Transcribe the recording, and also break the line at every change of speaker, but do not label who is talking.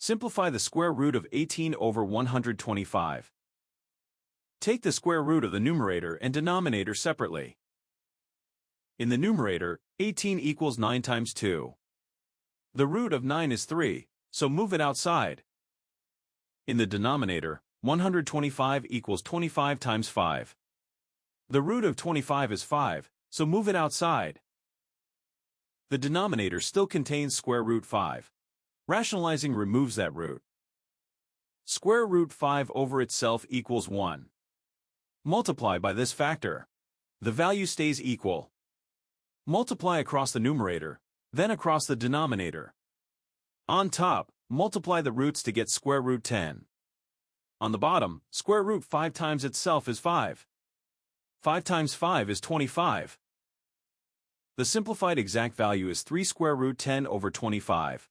Simplify the square root of 18 over 125. Take the square root of the numerator and denominator separately. In the numerator, 18 equals 9 times 2. The root of 9 is 3, so move it outside. In the denominator, 125 equals 25 times 5. The root of 25 is 5, so move it outside. The denominator still contains square root 5. Rationalizing removes that root. Square root 5 over itself equals 1. Multiply by this factor. The value stays equal. Multiply across the numerator, then across the denominator. On top, multiply the roots to get square root 10. On the bottom, square root 5 times itself is 5. 5 times 5 is 25. The simplified exact value is 3 square root 10 over 25.